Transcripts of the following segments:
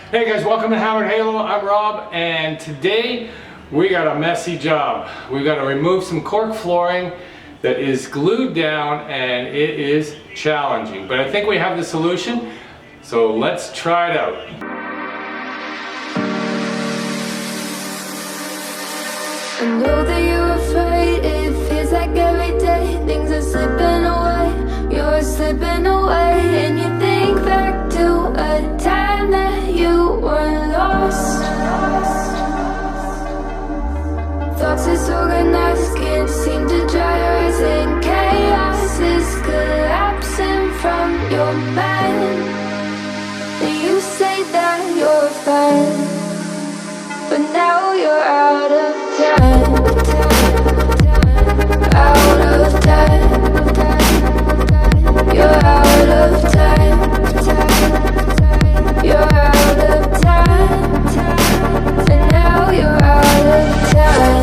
Hey guys, welcome to Hammered Halo. I'm Rob, and today we got a messy job. We've got to remove some cork flooring that is glued down, and it is challenging. But I think we have the solution, so let's try it out. I know that you're afraid, it feels like every day things are slipping away, you're slipping away, and you think back to a time that you were lost. Thoughts disorganized, can't seem to dry your eyes, and chaos is collapsing from your mind. And you say that you're fine, but now you're out of time, out of time, you're out of time, you're out of time, and now you're out of time.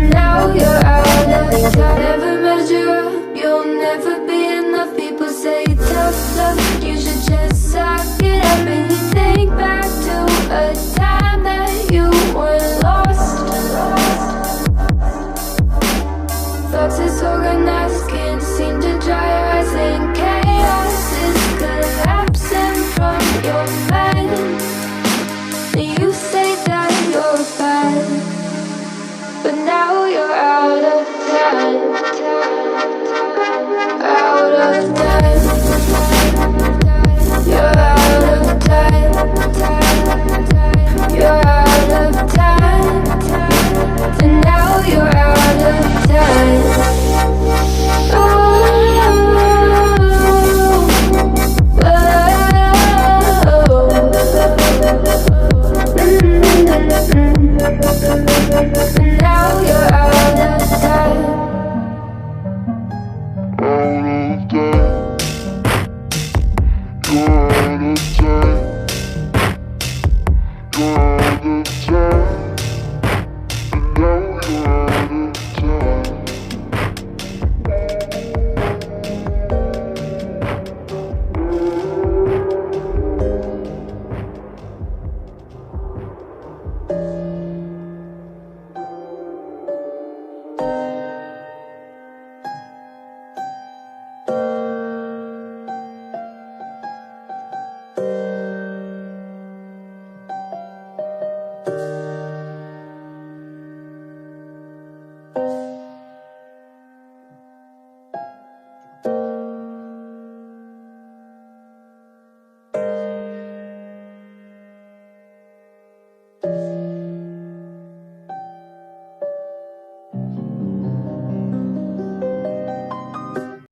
Now you're out of time. Never measure up, you'll never be enough. People say tough love, you should just suck it up. And you think back to a time that you were lost. Thoughts disorganized, can't seem to dry your eyes, and chaos is collapsing from your mind. And you say that you're fine, but now you're out of time, out of time, you're out of time, you're out of time, and now you're out of time. Now you're out of